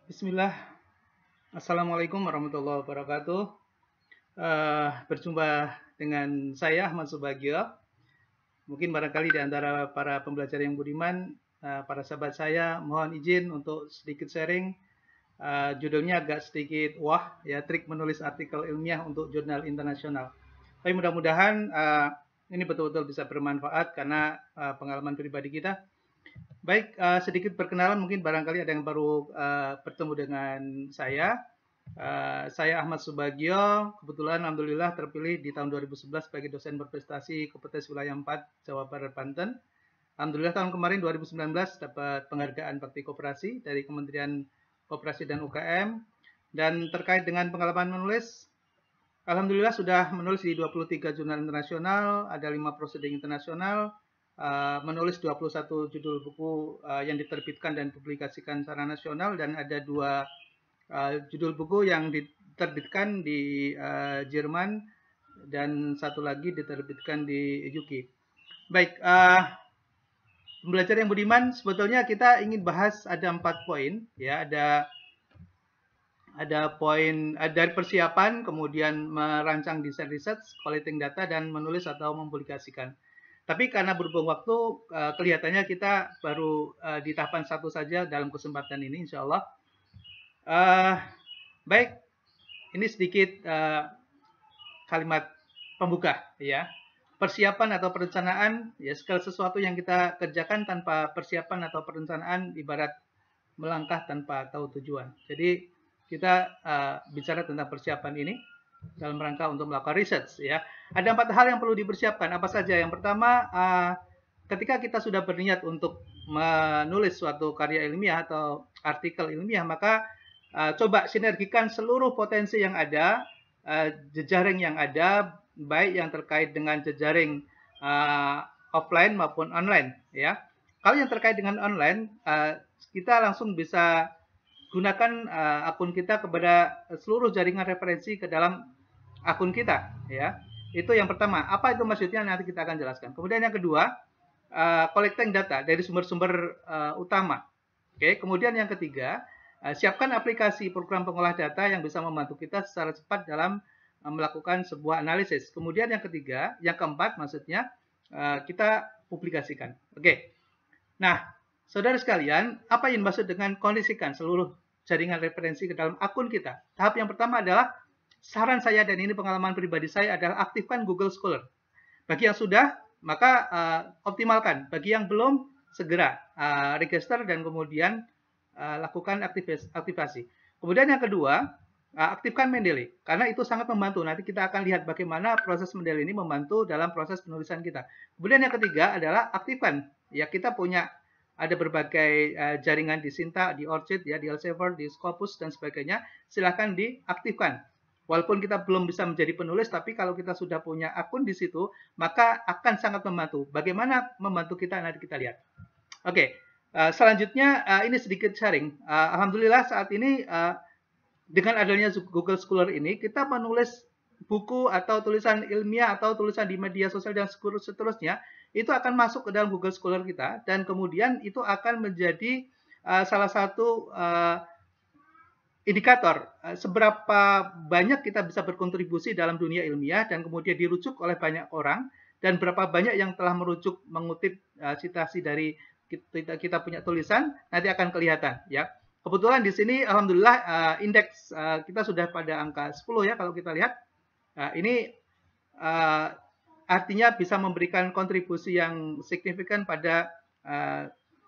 Bismillah. Assalamualaikum warahmatullahi wabarakatuh. Berjumpa dengan saya Ahmad Subagio. Mungkin barangkali di antara para pembelajar yang budiman, para sahabat saya, mohon izin untuk sedikit sharing. Judulnya agak sedikit ya, trik menulis artikel ilmiah untuk jurnal internasional. Tapi mudah-mudahan ini betul-betul bisa bermanfaat karena pengalaman pribadi kita. Baik, sedikit perkenalan, mungkin barangkali ada yang baru bertemu dengan saya. Saya Ahmad Subagio, kebetulan alhamdulillah terpilih di tahun 2011 sebagai dosen berprestasi kompetensi wilayah 4 Jawa Barat Banten. Alhamdulillah tahun kemarin 2019 dapat penghargaan bakti koperasi dari Kementerian Koperasi dan UKM. Dan terkait dengan pengalaman menulis, alhamdulillah sudah menulis di 23 jurnal internasional, ada 5 proceeding internasional, menulis 21 judul buku yang diterbitkan dan dipublikasikan secara nasional, dan ada 2 judul buku yang diterbitkan di Jerman dan 1 lagi diterbitkan di UK. Baik, pembelajar yang budiman, sebetulnya kita ingin bahas ada 4 poin, ya. Ada poin dari persiapan, kemudian merancang desain riset, collecting data, dan menulis atau mempublikasikan. Tapi karena berhubung waktu, kelihatannya kita baru di tahapan 1 saja dalam kesempatan ini, insya Allah. Baik, ini sedikit kalimat pembuka, ya. Persiapan atau perencanaan, ya, segala sesuatu yang kita kerjakan tanpa persiapan atau perencanaan ibarat melangkah tanpa tahu tujuan. Jadi kita bicara tentang persiapan ini dalam rangka untuk melakukan research, ya. Ada 4 hal yang perlu dipersiapkan. Apa saja? Yang pertama, ketika kita sudah berniat untuk menulis suatu karya ilmiah atau artikel ilmiah, maka coba sinergikan seluruh potensi yang ada, jejaring yang ada, baik yang terkait dengan jejaring offline maupun online, ya. Kalau yang terkait dengan online, kita langsung bisa gunakan akun kita kepada seluruh jaringan referensi ke dalam akun kita, ya. Itu yang pertama. Apa itu maksudnya, nanti kita akan jelaskan. Kemudian yang kedua, collecting data dari sumber-sumber utama. Oke. Kemudian yang ketiga, siapkan aplikasi program pengolah data yang bisa membantu kita secara cepat dalam melakukan sebuah analisis. Kemudian yang ketiga, yang keempat maksudnya, kita publikasikan. Oke. Nah, saudara sekalian, apa yang dimaksud dengan kondisikan seluruh jaringan referensi ke dalam akun kita? Tahap yang pertama adalah, saran saya dan ini pengalaman pribadi saya adalah aktifkan Google Scholar. Bagi yang sudah, maka optimalkan. Bagi yang belum, segera register dan kemudian lakukan aktivasi. Kemudian yang kedua, aktifkan Mendeley, karena itu sangat membantu. Nanti kita akan lihat bagaimana proses Mendeley ini membantu dalam proses penulisan kita. Kemudian yang ketiga adalah aktifkan. Ya, kita punya ada berbagai jaringan di Sinta, di ORCID, ya, di Elsevier, di Scopus, dan sebagainya. Silahkan diaktifkan. Walaupun kita belum bisa menjadi penulis, tapi kalau kita sudah punya akun di situ, maka akan sangat membantu. Bagaimana membantu kita, nanti kita lihat. Oke, selanjutnya ini sedikit sharing. Alhamdulillah saat ini dengan adanya Google Scholar ini, kita menulis buku atau tulisan ilmiah atau tulisan di media sosial dan seterusnya, itu akan masuk ke dalam Google Scholar kita, dan kemudian itu akan menjadi salah satu indikator seberapa banyak kita bisa berkontribusi dalam dunia ilmiah dan kemudian dirujuk oleh banyak orang, dan berapa banyak yang telah merujuk mengutip citasi dari kita punya tulisan, nanti akan kelihatan, ya. Kebetulan di sini alhamdulillah indeks kita sudah pada angka 10, ya, kalau kita lihat. Ini artinya bisa memberikan kontribusi yang signifikan pada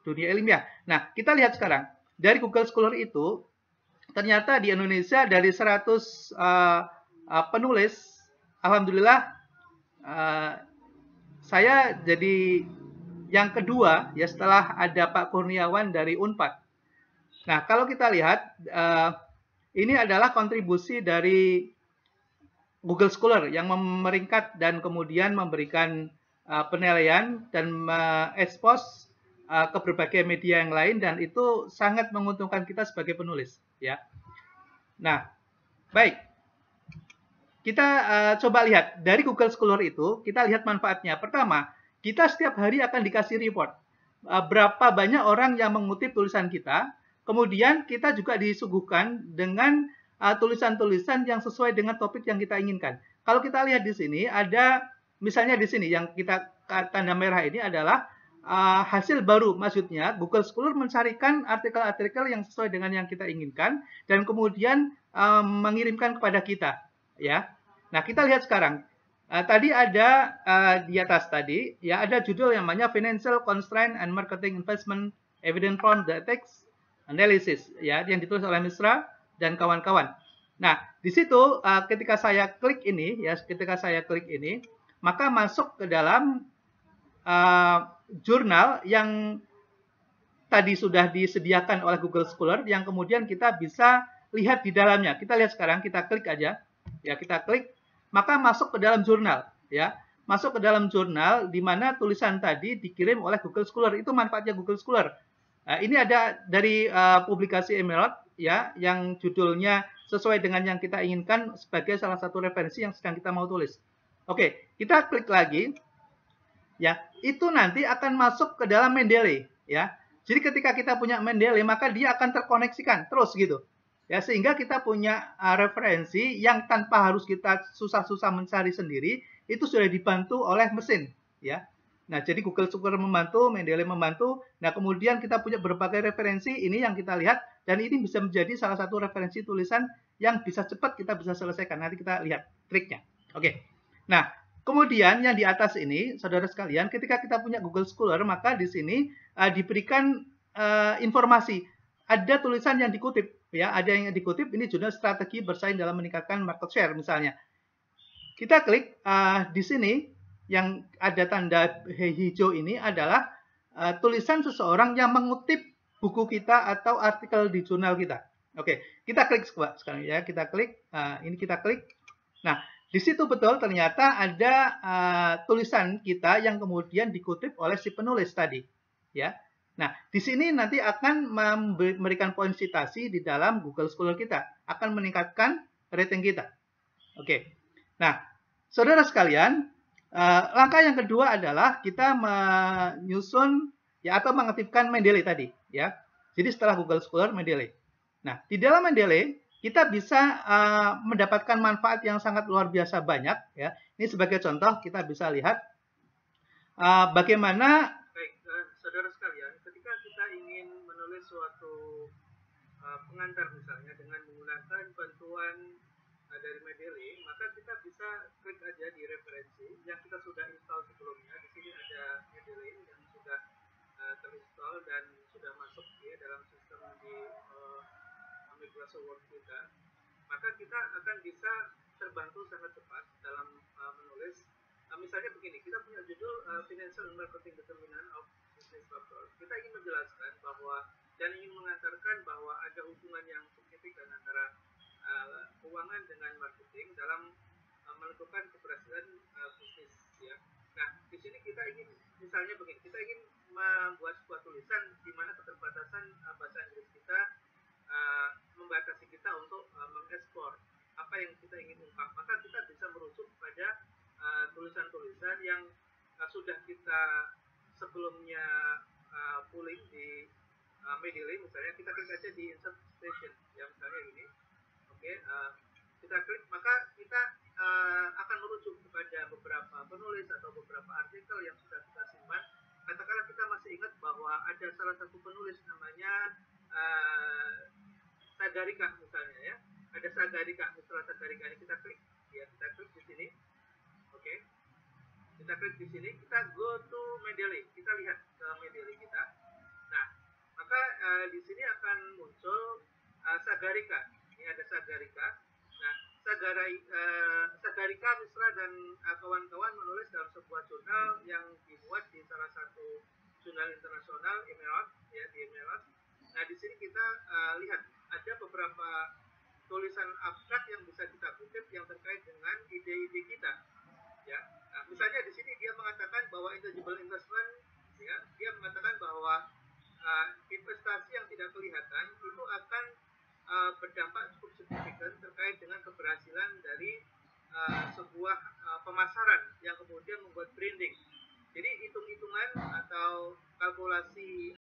dunia ilmiah. Nah, kita lihat sekarang dari Google Scholar itu, ternyata di Indonesia dari 100 penulis, alhamdulillah saya jadi yang kedua, ya, setelah ada Pak Kurniawan dari Unpad. Nah, kalau kita lihat, ini adalah kontribusi dari Google Scholar yang meringkat dan kemudian memberikan penilaian dan mengekspos ke berbagai media yang lain, dan itu sangat menguntungkan kita sebagai penulis, ya. Nah, baik. Kita coba lihat dari Google Scholar itu, kita lihat manfaatnya. Pertama, kita setiap hari akan dikasih report berapa banyak orang yang mengutip tulisan kita. kemudian kita juga disuguhkan dengan tulisan-tulisan yang sesuai dengan topik yang kita inginkan. Kalau kita lihat di sini ada misalnya di sini yang kita tanda merah ini adalah hasil baru, maksudnya Google Scholar mencarikan artikel-artikel yang sesuai dengan yang kita inginkan dan kemudian mengirimkan kepada kita, ya. Nah, kita lihat sekarang. Tadi ada di atas tadi, ya ada judul yang namanya Financial Constraint and Marketing Investment Evidence from the Text Analysis, ya, yang ditulis oleh Misra dan kawan-kawan. Nah, di situ ketika saya klik ini, maka masuk ke dalam jurnal yang tadi sudah disediakan oleh Google Scholar, yang kemudian kita bisa lihat di dalamnya. Kita lihat sekarang, kita klik aja, ya kita klik, maka masuk ke dalam jurnal, ya. Masuk ke dalam jurnal di mana tulisan tadi dikirim oleh Google Scholar. Itu manfaatnya Google Scholar. Ini ada dari publikasi Emerald, ya, yang judulnya sesuai dengan yang kita inginkan sebagai salah satu referensi yang sedang kita mau tulis. Oke, kita klik lagi, ya, itu nanti akan masuk ke dalam Mendeley, ya. Jadi ketika kita punya Mendeley, maka dia akan terkoneksikan terus gitu, ya, sehingga kita punya referensi yang tanpa harus kita susah-susah mencari sendiri, itu sudah dibantu oleh mesin, ya. Nah, jadi Google Scholar membantu, Mendeley membantu. Nah, kemudian kita punya berbagai referensi, ini yang kita lihat, dan ini bisa menjadi salah satu referensi tulisan yang bisa cepat kita bisa selesaikan. Nanti kita lihat triknya. Oke. Nah, kemudian yang di atas ini, saudara sekalian, ketika kita punya Google Scholar, maka di sini diberikan informasi. Ada tulisan yang dikutip, ya, ada yang dikutip. Ini judul strategi bersaing dalam meningkatkan market share, misalnya. Kita klik di sini. Yang ada tanda hijau ini adalah tulisan seseorang yang mengutip buku kita atau artikel di jurnal kita. Oke, kita klik sekarang ya, kita klik. Ini kita klik. Nah, di situ betul ternyata ada tulisan kita yang kemudian dikutip oleh si penulis tadi, ya. Nah, di sini nanti akan memberikan poin citasi di dalam Google Scholar kita, akan meningkatkan rating kita. Oke. Nah, saudara sekalian, langkah yang kedua adalah kita menyusun, ya, atau mengaktifkan Mendeley tadi, ya. Jadi setelah Google Scholar, Mendeley. Nah, di dalam Mendeley kita bisa mendapatkan manfaat yang sangat luar biasa banyak, ya. Ini sebagai contoh kita bisa lihat bagaimana. Baik, saudara sekalian, ketika kita ingin menulis suatu pengantar misalnya dengan menggunakan bantuan dari Mendeley, maka kita bisa klik aja di referensi yang kita sudah install sebelumnya. Di sini ada Mendeley yang sudah terinstall dan sudah masuk ya dalam sistem di Microsoft Word kita. Maka kita akan bisa terbantu sangat cepat dalam menulis. Misalnya begini, kita punya judul Financial and Marketing Determinant of Business Factors. Kita ingin menjelaskan bahwa dan ingin mengantarkan bahwa ada hubungan yang signifikan antara keuangan dengan marketing dalam menentukan keberhasilan bisnis, ya. Nah, di sini kita ingin misalnya begini, kita ingin membuat sebuah tulisan di mana keterbatasan bahasa Inggris kita membatasi kita untuk mengekspor apa yang kita ingin ungkap. Maka kita bisa merujuk pada tulisan-tulisan yang sudah kita sebelumnya pooling di Mendeley. Misalnya kita klik aja di insert station, ya, misalnya ini. Oke, kita klik, maka kita akan merujuk kepada beberapa penulis atau beberapa artikel yang sudah kita simpan. Katakanlah kita masih ingat bahwa ada salah satu penulis namanya Sagarika misalnya, ya. Ada Sagarika, Mitra Sagarika ini kita klik, ya, kita klik di sini. Oke. Kita klik di sini, kita go to Mendeley. Kita lihat ke Mendeley kita. Nah, maka di sini akan muncul Sagarika. Ini ada Sagarika. Nah, Sagarika, Misra, dan kawan-kawan menulis dalam sebuah jurnal yang dimuat di salah satu jurnal internasional Emerald, ya, di Emerald. Nah, di sini kita lihat ada beberapa tulisan abstrak yang bisa kita kutip yang terkait dengan ide-ide kita, ya. Nah, misalnya di sini dia mengatakan bahwa intangible investment, ya, dia mengatakan bahwa investasi yang tidak kelihatan itu akan berdampak cukup signifikan terkait dengan keberhasilan dari sebuah pemasaran yang kemudian membuat branding. Jadi hitung-hitungan atau kalkulasi